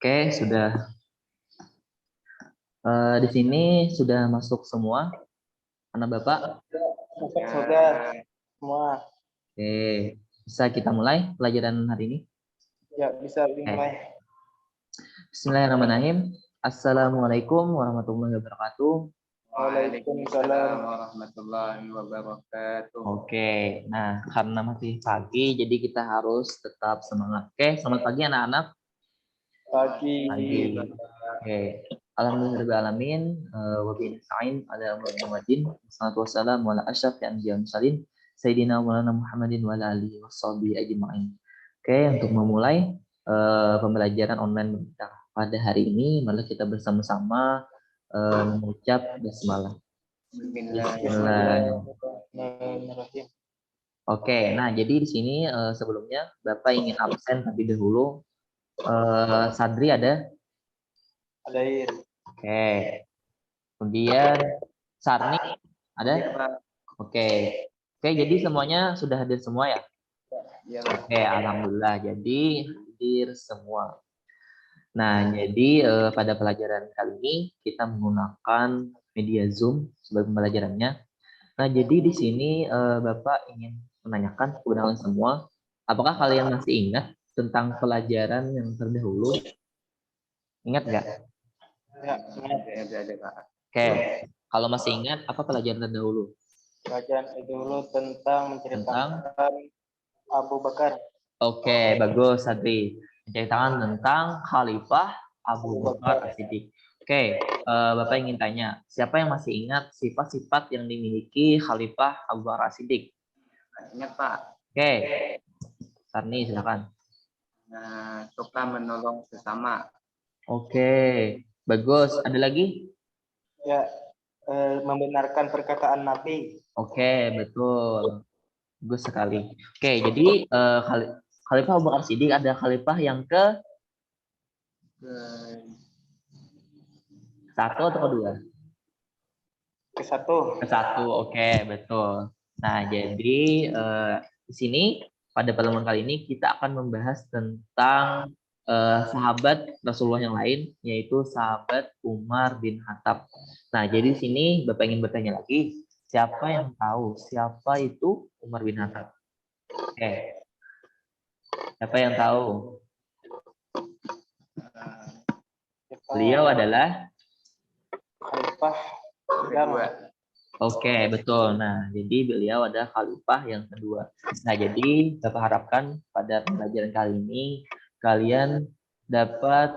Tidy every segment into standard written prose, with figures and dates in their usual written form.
Oke, sudah. Di sini sudah masuk semua anak Bapak. Sudah semua. Oke, bisa kita mulai pelajaran hari ini? Ya, bisa dimulai. Bismillahirrahmanirrahim. Assalamualaikum warahmatullahi wabarakatuh. Waalaikumsalam warahmatullahi wabarakatuh. Oke, nah karena masih pagi, jadi kita harus tetap semangat. Oke, selamat pagi anak-anak. Pagi. Oke, alhamdulillahirobbilalamin. Wa bihi nasta'in ala umuri Muhammadin. Wassalatu wassalamu ala asyrafil anbiya'i wal mursalin sayyidina Maulana Muhammadin wa ala alihi washabihi ajma'in. Oke, untuk memulai pembelajaran online kita pada hari ini, mari kita bersama-sama mengucap basmalah. Bismillahirrahmanirrahim. Oke, nah jadi di sini sebelumnya Bapak ingin absen terlebih dahulu. Sadri ada? Hadir. Oke. Kemudian Sarni ada? Oke. Oke, jadi semuanya sudah hadir semua ya? Oke, alhamdulillah. Jadi hadir semua. Nah, jadi pada pelajaran kali ini kita menggunakan media Zoom sebagai pembelajarannya. Nah, jadi di sini Bapak ingin menanyakan kepada kalian semua, apakah kalian masih ingat tentang pelajaran yang terdahulu? Ingat nggak? Ya, Ada, Pak. Oke, kalau masih ingat, apa pelajaran terdahulu? Pelajaran dulu tentang menceritakan Abu Bakar. Oke, bagus, Sadri. Menceritakan tentang Khalifah Abu Bakar As-Siddiq. Oke, Bapak ingin tanya, siapa yang masih ingat sifat-sifat yang dimiliki Khalifah Abu Bakar As-Siddiq? Ingat, Pak. Oke, Sarni silakan. Nah, suka menolong sesama. Oke, bagus. Ada lagi? Ya, membenarkan perkataan Nabi. Oke, betul. Bagus sekali. Oke, jadi Khalifah Abu Bakar Siddiq ada Khalifah yang ke satu atau kedua? Ke satu. Ke satu, oke, betul. Nah, jadi di sini pada pertemuan kali ini kita akan membahas tentang sahabat Rasulullah yang lain, yaitu sahabat Umar bin Khattab. Nah, jadi di sini Bapak ingin bertanya lagi, siapa yang tahu siapa itu Umar bin Khattab? Oke. Siapa yang tahu? Beliau adalah Khalifah kedua. Oke, betul. Nah, jadi beliau adalah khalifah yang kedua. Nah, jadi Bapak harapkan pada pembelajaran kali ini kalian dapat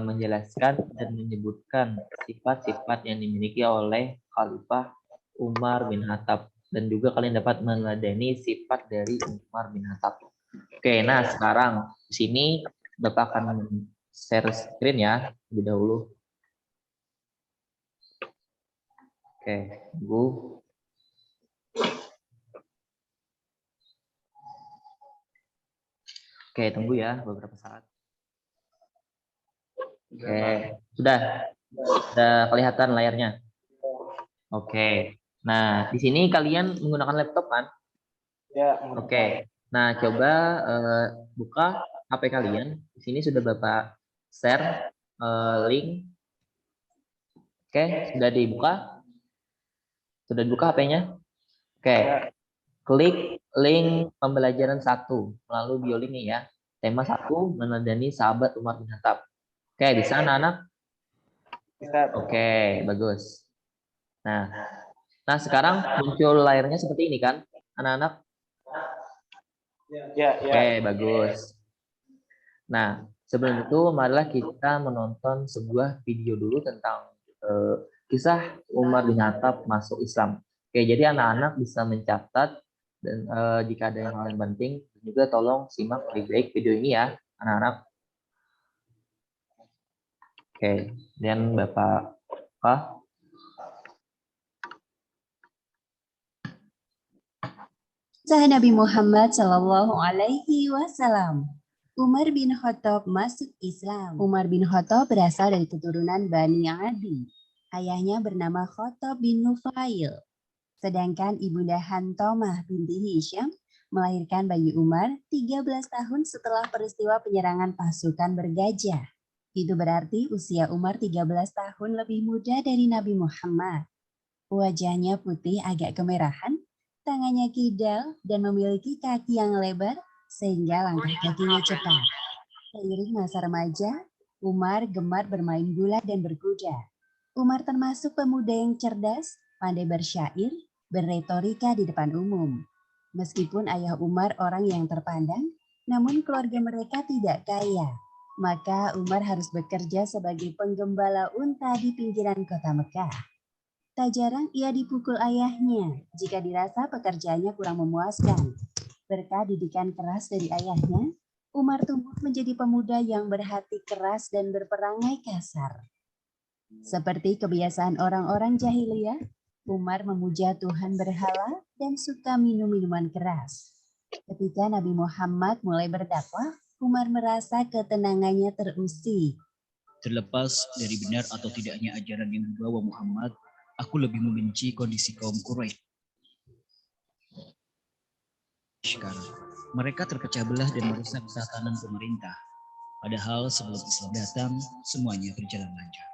menjelaskan dan menyebutkan sifat-sifat yang dimiliki oleh Khalifah Umar bin Khattab, dan juga kalian dapat meneladani sifat dari Umar bin Khattab. Oke, nah sekarang di sini Bapak akan share screen ya lebih dahulu. Oke, tunggu. Oke, tunggu ya beberapa saat. Oke, sudah kelihatan layarnya. Oke, nah di sini kalian menggunakan laptop kan? Ya. Oke, nah coba buka HP kalian. Di sini sudah Bapak share link. Oke, sudah dibuka? Sudah dibuka HP-nya? Oke, klik link pembelajaran 1 melalui bio-link ini ya. Tema 1, meneladani sahabat Umar bin Khattab. Oke, bisa anak-anak? Oke, bagus. Nah, sekarang muncul layarnya seperti ini kan, anak-anak? Ya. Oke, bagus. Nah, sebelum itu marilah kita menonton sebuah video dulu tentang kisah Umar bin Khattab masuk Islam. Oke, jadi anak-anak bisa mencatat dan jika ada yang hal yang penting juga tolong simak baik-baik video ini ya, anak-anak. Oke, dan Bapak Kisah Nabi Muhammad Shallallahu Alaihi Wasallam. Umar bin Khattab masuk Islam. Umar bin Khattab berasal dari keturunan Bani Adi. Ayahnya bernama Khattab bin Nufail. Sedangkan ibunda Hantomah binti Hisham melahirkan bayi Umar 13 tahun setelah peristiwa penyerangan pasukan bergajah. Itu berarti usia Umar 13 tahun lebih muda dari Nabi Muhammad. Wajahnya putih agak kemerahan, tangannya kidal, dan memiliki kaki yang lebar sehingga langkah kakinya cepat. Seiring masa remaja, Umar gemar bermain gulat dan berkuda. Umar termasuk pemuda yang cerdas, pandai bersyair, berretorika di depan umum. Meskipun ayah Umar orang yang terpandang, namun keluarga mereka tidak kaya. Maka Umar harus bekerja sebagai penggembala unta di pinggiran kota Mekah. Tak jarang ia dipukul ayahnya jika dirasa pekerjaannya kurang memuaskan. Berkat didikan keras dari ayahnya, Umar tumbuh menjadi pemuda yang berhati keras dan berperangai kasar. Seperti kebiasaan orang-orang jahiliyah, Umar memuja Tuhan berhala dan suka minum minuman keras. Ketika Nabi Muhammad mulai berdakwah, Umar merasa ketenangannya terusik. Terlepas dari benar atau tidaknya ajaran yang dibawa Muhammad, aku lebih membenci kondisi kaum Quraisy sekarang. Mereka terpecah belah dan merusak tatanan pemerintah. Padahal sebelum Islam datang, semuanya berjalan lancar.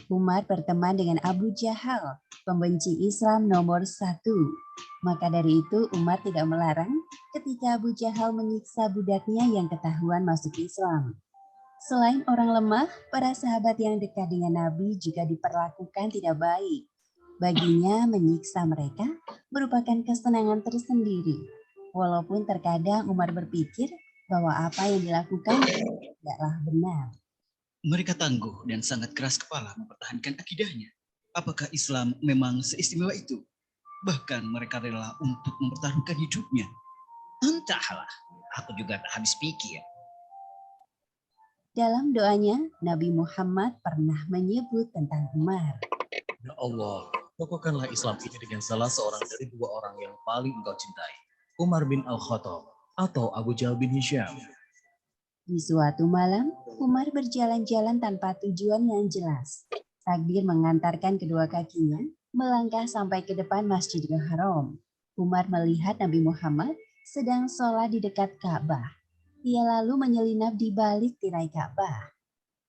Umar berteman dengan Abu Jahal, pembenci Islam nomor 1. Maka dari itu Umar tidak melarang ketika Abu Jahal menyiksa budaknya yang ketahuan masuk Islam. Selain orang lemah, para sahabat yang dekat dengan Nabi juga diperlakukan tidak baik. Baginya menyiksa mereka merupakan kesenangan tersendiri. Walaupun terkadang Umar berpikir bahwa apa yang dilakukan tidaklah benar. Mereka tangguh dan sangat keras kepala mempertahankan akidahnya. Apakah Islam memang seistimewa itu? Bahkan mereka rela untuk mempertaruhkan hidupnya. Entahlah, aku juga tak habis pikir. Dalam doanya, Nabi Muhammad pernah menyebut tentang Umar. Ya Allah, kokohkanlah Islam ini dengan salah seorang dari dua orang yang paling engkau cintai. Umar bin Al-Khattab atau Abu Jahal bin Hisham. Di suatu malam, Umar berjalan-jalan tanpa tujuan yang jelas. Takdir mengantarkan kedua kakinya melangkah sampai ke depan Masjidil Haram. Umar melihat Nabi Muhammad sedang sholat di dekat Ka'bah. Ia lalu menyelinap di balik tirai Ka'bah.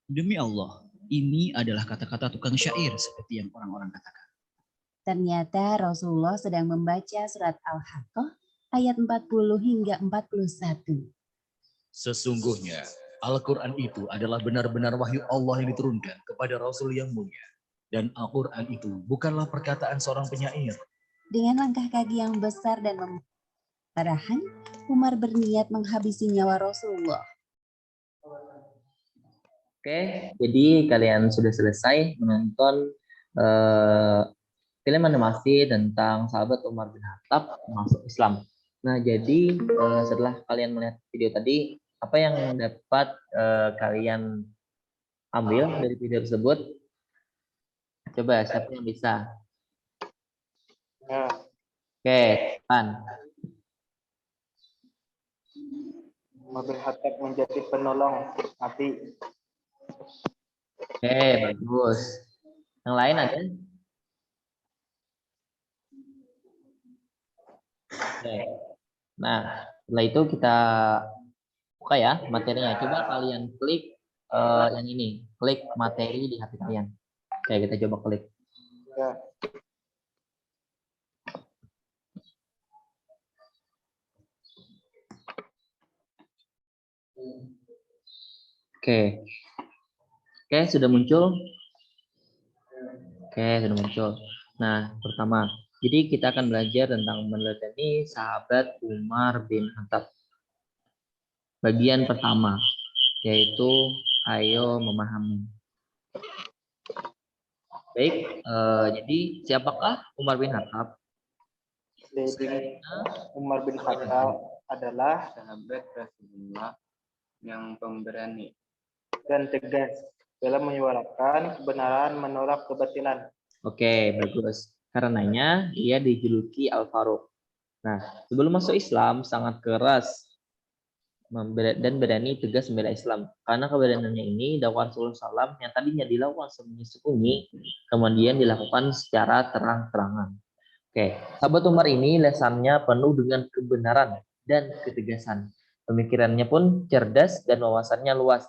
Demi Allah, ini adalah kata-kata tukang syair seperti yang orang-orang katakan. Ternyata Rasulullah sedang membaca surat Al-Haqqah ayat 40 hingga 41. Sesungguhnya, Al-Quran itu adalah benar-benar wahyu Allah yang diturunkan kepada Rasul yang mulia. Dan Al-Quran itu bukanlah perkataan seorang penyair. Dengan langkah kaki yang besar dan memarahan, Umar berniat menghabisi nyawa Rasulullah. Oke, jadi kalian sudah selesai menonton film animasi tentang sahabat Umar bin Khattab masuk Islam. Nah, jadi setelah kalian melihat video tadi, apa yang dapat kalian ambil dari video tersebut? Coba, siapa yang bisa? Ya, Oke, Pan. Umar bin Khattab menjadi penolong Nabi. Oke, bagus. Yang lain ada? Oke. Nah, setelah itu kita buka ya materinya. Coba kalian klik yang ini, klik materi di HP kalian. Oke, kita coba klik. Ya, Oke. Oke, sudah muncul. Oke, sudah muncul. Nah, pertama, jadi kita akan belajar tentang meneladani sahabat Umar bin Khattab. Bagian pertama, yaitu ayo memahami. Baik, jadi siapakah Umar bin Khattab? jadi Umar bin Khattab adalah Sahabat Rasulullah yang pemberani. dan tegas dalam menyuarakan kebenaran menolak kebatilan. Oke, bagus. Karenanya ia dijuluki Al-Faruq. Nah, sebelum masuk Islam sangat keras dan berani tegas membela Islam. Karena keberaniannya ini dakwah Rasulullah SAW yang tadinya dilakukan sembunyi-sembunyi, kemudian dilakukan secara terang-terangan. Oke, sahabat Umar ini lesannya penuh dengan kebenaran dan ketegasan. Pemikirannya pun cerdas dan wawasannya luas.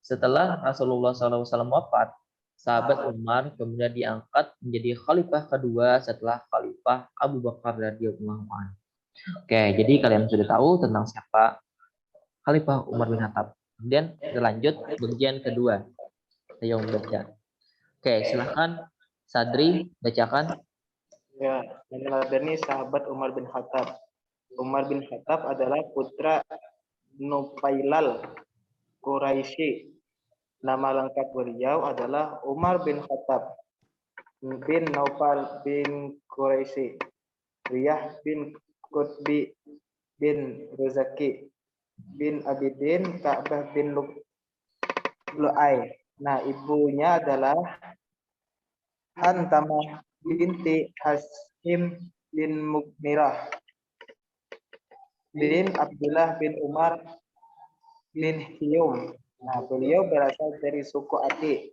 Setelah Rasulullah SAW wafat, sahabat Umar kemudian diangkat menjadi khalifah kedua setelah khalifah Abu Bakar radhiyallahu anhu. Oke, jadi kalian sudah tahu tentang siapa Khalifah Umar bin Khattab. Kemudian kita lanjut bagian kedua. Ayo membaca. Oke, silahkan Sadri bacakan. Ya, meneladani sahabat Umar bin Khattab. Umar bin Khattab adalah putra Nufailal Quraisy. Nama lengkap beliau adalah Umar bin Khattab bin Naufal bin Quraisy, Riyah bin Qutbi bin Rozaki bin Abidin Ka'bah bin Lu'ay. Nah, ibunya adalah Hantamah binti Hasim bin Mukmirah bin Abdullah bin Umar bin Hiyum. Nah, beliau berasal dari suku Adi.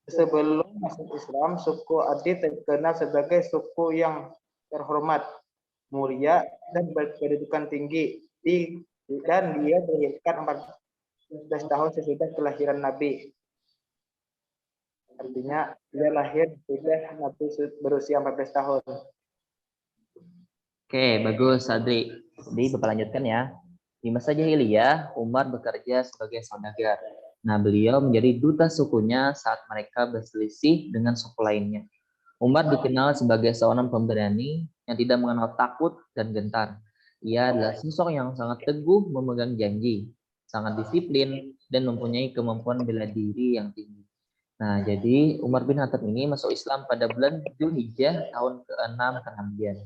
Sebelum masuk Islam, suku Adi terkenal sebagai suku yang terhormat, mulia, dan berkedudukan tinggi. Dan dia dilahirkan 14 tahun sesudah kelahiran Nabi. Artinya, dia lahir sudah Nabi berusia 14 tahun. Oke, bagus Sadri. Jadi Bapak lanjutkan ya. Di masa jahiliyah, Umar bekerja sebagai saudagar. Nah, beliau menjadi duta sukunya saat mereka berselisih dengan suku lainnya. Umar dikenal sebagai seorang pemberani yang tidak mengenal takut dan gentar. Ia adalah sosok yang sangat teguh memegang janji, sangat disiplin, dan mempunyai kemampuan bela diri yang tinggi. Nah, jadi Umar bin Khattab ini masuk Islam pada bulan Dzulhijjah tahun ke-6 Kenabian.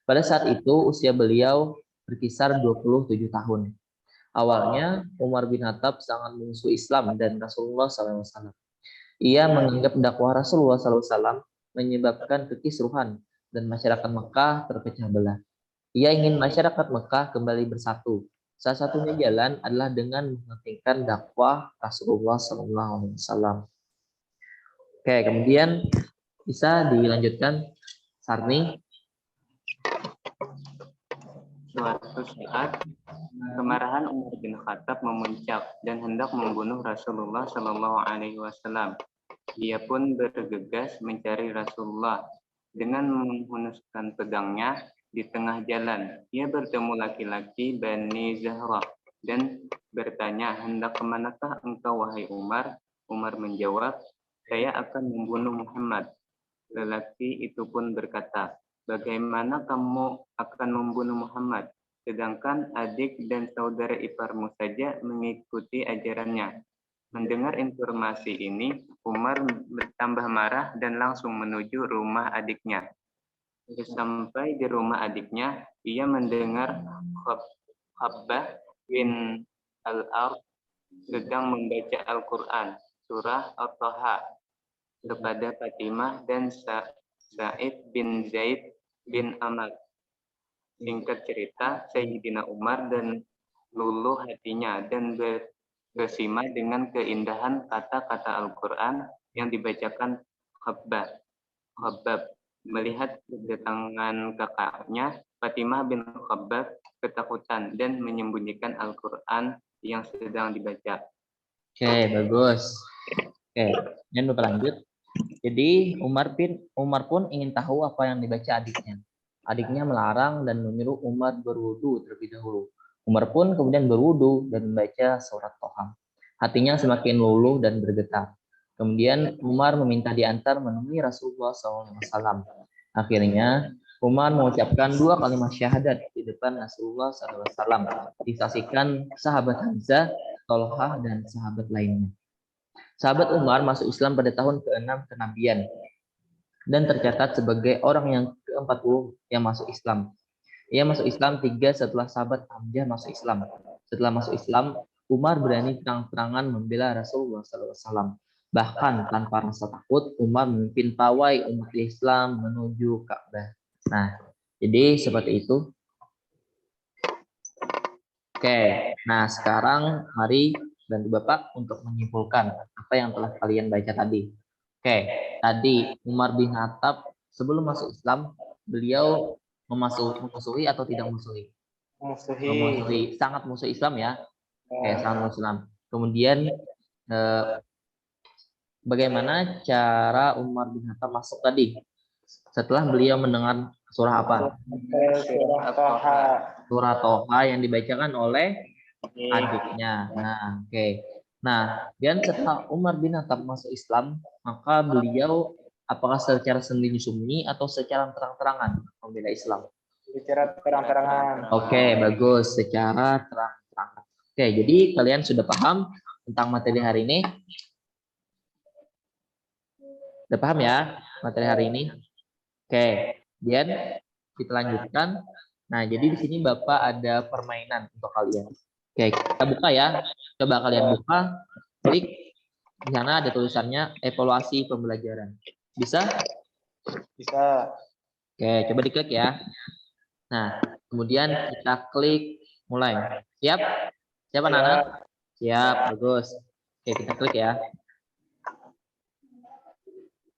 Pada saat itu usia beliau berkisar 27 tahun. Awalnya Umar bin Khattab sangat memusuhi Islam dan Rasulullah SAW. Ia menganggap dakwah Rasulullah SAW menyebabkan kekisruhan dan masyarakat Mekah terpecah belah. Ia ingin masyarakat Mekah kembali bersatu. Salah satunya jalan adalah dengan menghentikan dakwah Rasulullah SAW. Oke, kemudian bisa dilanjutkan Sarni. Suatu saat, kemarahan Umar bin Khattab memuncak dan hendak membunuh Rasulullah Shallallahu Alaihi Wasallam. Dia pun bergegas mencari Rasulullah dengan menghunuskan pedangnya di tengah jalan. Ia bertemu laki-laki Bani Zahrah dan bertanya, hendak kemanakah engkau wahai Umar? Umar menjawab, saya akan membunuh Muhammad. Lelaki itu pun berkata, bagaimana kamu akan membunuh Muhammad, sedangkan adik dan saudara iparmu saja mengikuti ajarannya? Mendengar informasi ini, Umar bertambah marah dan langsung menuju rumah adiknya. Sampai di rumah adiknya, ia mendengar Khabbah bin Al-Ard sedang membaca Al-Quran, surah At-Taha, kepada Fatimah dan Sa'id bin Zaid bin Amr. Singkat cerita, Sayyidina Umar dan luluh hatinya dan bersima dengan keindahan kata-kata Al-Quran yang dibacakan Khabbab. Melihat kedatangan kakaknya, Fatimah bin Khabbab ketakutan dan menyembunyikan Al-Quran yang sedang dibaca. Oke, bagus. Oke, dan Bapak lanjut. Jadi Umar pun ingin tahu apa yang dibaca adiknya. Adiknya melarang dan menyuruh Umar berwudu terlebih dahulu. Umar pun kemudian berwudu dan membaca surat Toha. Hatinya semakin luluh dan bergetar. Kemudian Umar meminta diantar menemui Rasulullah SAW. Akhirnya Umar mengucapkan 2 kalimat syahadat di depan Rasulullah SAW. Disaksikan sahabat Hamzah, Tolhah, dan sahabat lainnya. Sahabat Umar masuk Islam pada tahun ke-6 kenabian dan tercatat sebagai orang yang ke-40 yang masuk Islam. Ia masuk Islam 3 setelah sahabat Hamzah masuk Islam. Setelah masuk Islam, Umar berani terang-terangan membela Rasulullah SAW. Bahkan tanpa rasa takut, Umar memimpin pawai umat Islam menuju Ka'bah. Nah, jadi seperti itu. Oke, nah sekarang mari bantu Bapak untuk menyimpulkan apa yang telah kalian baca tadi. Oke, tadi Umar bin Khattab sebelum masuk Islam, beliau memusuhi atau tidak memusuhi? Memusuhi, sangat musuh Islam ya. Oke, sangat musuh Islam. Kemudian bagaimana cara Umar bin Khattab masuk tadi setelah beliau mendengar surah apa? Surah Taha. Surah Toha yang dibacakan oleh adiknya. Nah, oke. Nah, dan setelah Umar bin Khattab masuk Islam, maka beliau apakah secara sembunyi-sembunyi atau secara terang-terangan membela Islam? Bicara terang-terangan. Oke, bagus. Secara terang-terangan. Oke, jadi kalian sudah paham tentang materi hari ini? Sudah paham ya materi hari ini? Oke, kemudian kita lanjutkan. Nah, jadi di sini Bapak ada permainan untuk kalian. Oke, kita buka ya. Coba kalian buka, klik. Di sana ada tulisannya evaluasi pembelajaran. Bisa? Bisa. Oke, coba diklik ya. Nah, kemudian kita klik mulai. Siap? Siap anak-anak? Siap, bagus. Oke, kita klik ya.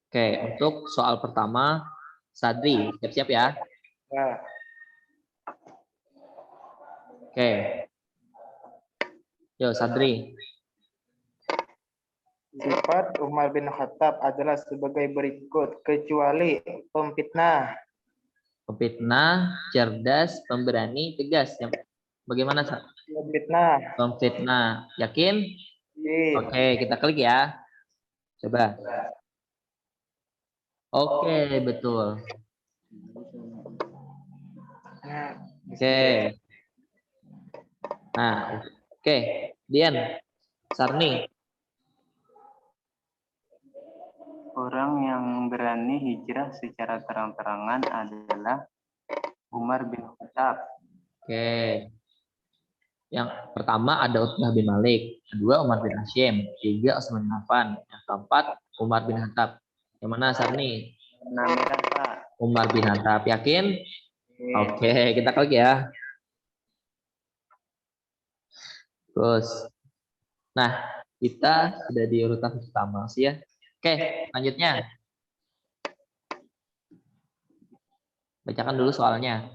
Oke, untuk soal pertama, Sadri, siap-siap ya. Ya. Oke. Yo, Sadri. Sifat Umar bin Khattab adalah sebagai berikut, kecuali pemfitnah. Pemfitnah, cerdas, pemberani, tegas. Bagaimana? Pemfitnah. Pemfitnah. Yakin? Iya. Oke, kita klik ya. Coba. Oke, betul. Oke. Nah, oke. Dian, Sarni. Orang yang berani hijrah secara terang-terangan adalah Umar bin Khattab. Oke. Yang pertama ada Utbah bin Malik, kedua Umar bin Hashim, tiga Utsman bin Affan, yang keempat Umar bin Khattab. Yang mana Sarni? Namanya Pak. Umar bin Khattab. Yakin? Oke, kita klik ya. Terus. Nah, kita sudah di urutan pertama sih ya. Oke, lanjutnya. Bacakan dulu soalnya.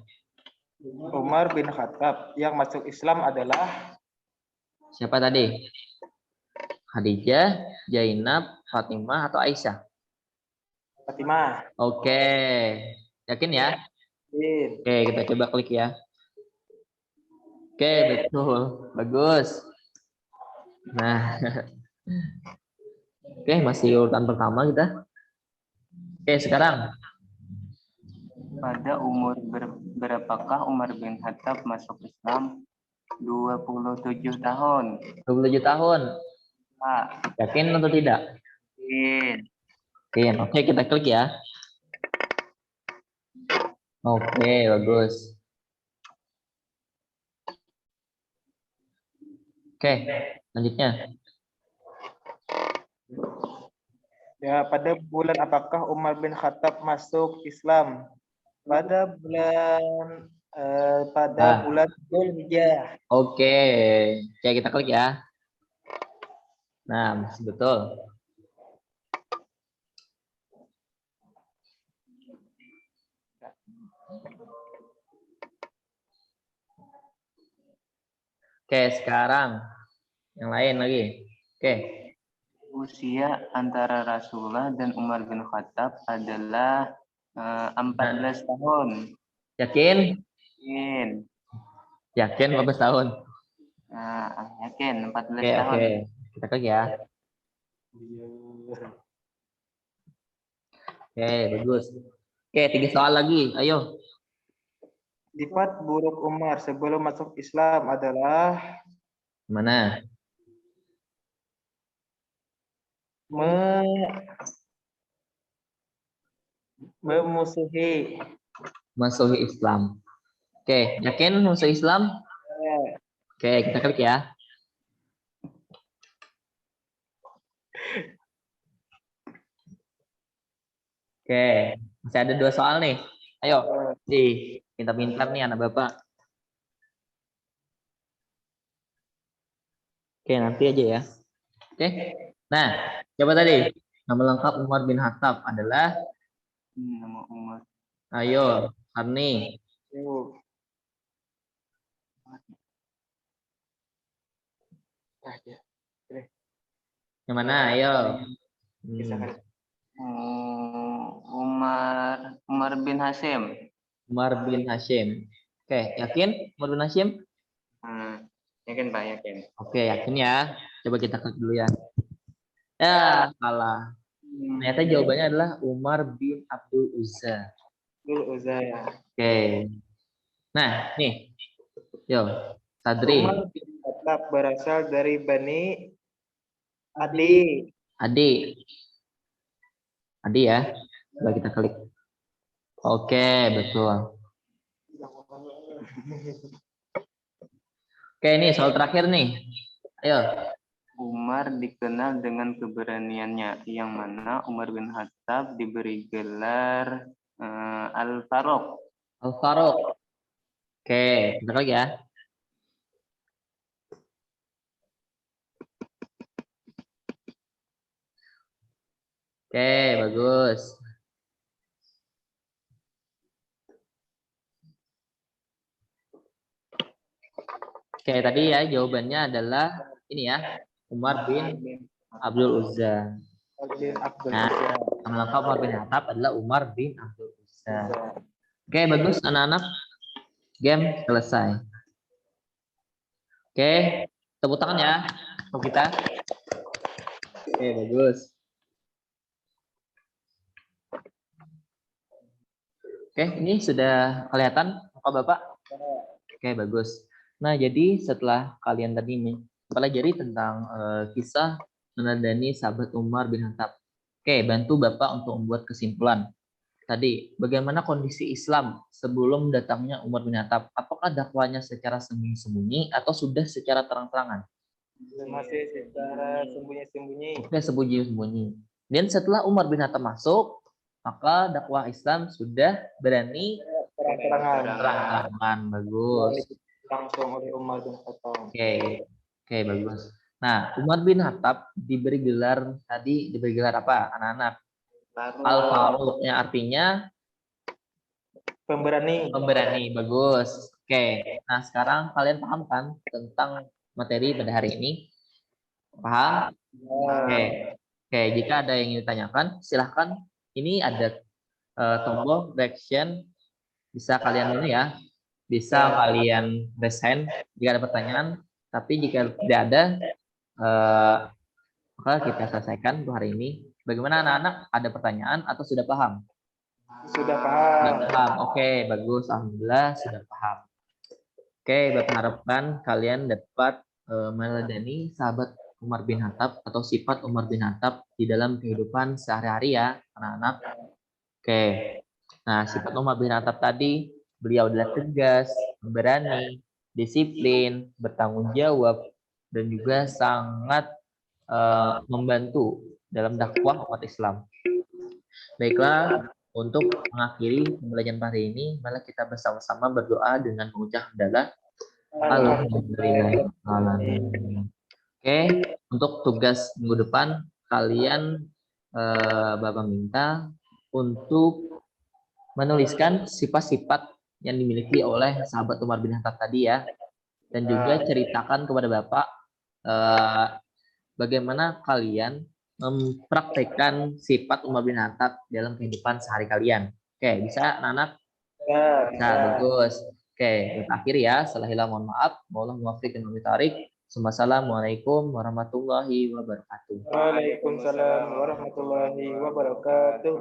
Umar bin Khattab yang masuk Islam adalah Siapa tadi? Khadijah, Zainab, Fatimah, atau Aisyah? Fatimah. Oke. Yakin ya? Iya. Oke, kita coba klik ya. Oke, betul. Bagus. Nah. Oke, masih urutan pertama kita. Oke, sekarang. Pada umur berapakah Umar bin Khattab masuk Islam? 27 tahun. 27 tahun. Pak. Yakin atau tidak? Yakin. Oke, kita klik ya. Oke, bagus. Oke, lanjutnya. Ya, pada bulan apakah Umar bin Khattab masuk Islam? Pada bulan bulan Dzulhijjah. Oke, kita klik ya. Nah, masih betul. Oke, sekarang yang lain lagi. Oke. Usia antara Rasulullah dan Umar bin Khattab adalah 14 tahun. Yakin? Yakin. Yakin 14 tahun? Yakin 14 Oke, tahun. oke. Kita klik ya. Oke, bagus. Oke, 3 soal lagi. Ayo. Sifat buruk Umar sebelum masuk Islam adalah Mana? Memusuhi. Musuhi Islam. Oke, yakin musuh Islam? Oke, kita klik ya. Oke, masih ada 2 soal nih. Ayo, pintar-pintar nih anak Bapak. Oke, nanti aja ya. Oke. Nah, coba tadi. Nama lengkap Umar bin Khattab adalah? Nama Umar. Ayo, Arni. Yang mana? Ayo. Umar bin Hashim. Umar bin Hashim. Oke, yakin Umar bin Hashim? Yakin Pak, yakin. Oke, yakin ya. Coba kita klik dulu ya. Ya, salah. Ternyata jawabannya adalah Umar bin Abdul Uzza. Abdul Uzza ya. Oke. Nah, nih. Yo, Sadri. Umar bin Khattab berasal dari Bani Adi. Adi ya. Coba kita klik. Oke, betul. Oke, ini soal terakhir nih. Ayo. Umar dikenal dengan keberaniannya, yang mana Umar bin Khattab diberi gelar Al-Faruq. Al-Faruq. Oke, kita klik ya. Oke, bagus. Oke, tadi ya jawabannya adalah ini ya, Umar bin Abdul Uzza. Nah, nama lengkap Umar bin Khattab adalah Umar bin Abdul Uzza. Oke, bagus anak-anak. Game selesai. Oke, tepuk tangan ya untuk kita. Oke, bagus. Oke, ini sudah kelihatan muka Bapak? Oke, bagus. Nah, jadi setelah kalian tadi mempelajari tentang kisah meneladani sahabat Umar bin Khattab. Oke, bantu Bapak untuk membuat kesimpulan. Tadi, bagaimana kondisi Islam sebelum datangnya Umar bin Khattab? Apakah dakwanya secara sembunyi-sembunyi atau sudah secara terang-terangan? Masih secara sembunyi-sembunyi. Oke, sembunyi-sembunyi. Dan setelah Umar bin Khattab masuk, maka dakwah Islam sudah berani terang-terangan. Bagus. Langsung oleh Umar bin Khattab. Oke, bagus. Nah, Umar bin Khattab diberi gelar apa, anak-anak? Al-Faruq, yang artinya pemberani. Bagus. Oke. Nah, sekarang kalian paham kan tentang materi pada hari ini? Paham? Oke, jika ada yang ingin ditanyakan, silahkan. Ini ada tombol reaction, bisa kalian ini ya, bisa kalian raise hand jika ada pertanyaan. Tapi jika tidak ada, maka kita selesaikan untuk hari ini. Bagaimana anak-anak? Ada pertanyaan atau sudah paham? Sudah paham. Oke, bagus. Alhamdulillah sudah paham. Oke, Bapak harapkan kalian dapat meneladani sahabat Umar bin Khattab atau sifat Umar bin Khattab di dalam kehidupan sehari-hari ya, anak-anak. Oke. Nah, sifat Umar bin Khattab tadi, beliau adalah tegas, berani, disiplin, bertanggung jawab, dan juga sangat membantu dalam dakwah umat Islam. Baiklah, untuk mengakhiri pembelajaran hari ini, malah kita bersama-sama berdoa dengan mengucap hamdalah. Alhamdulillah. Oke, untuk tugas minggu depan kalian Bapak minta untuk menuliskan sifat-sifat yang dimiliki oleh sahabat Umar bin Khattab tadi ya, dan juga ceritakan kepada Bapak bagaimana kalian mempraktekkan sifat Umar bin Khattab dalam kehidupan sehari kalian. Oke, bisa anak-anak? Bisa, bagus. Oke, terakhir ya, salahilah mohon maaf. Wallahu muwaffiq dan muwaffiq. Wassalamualaikum warahmatullahi wabarakatuh. Waalaikumsalam warahmatullahi wabarakatuh.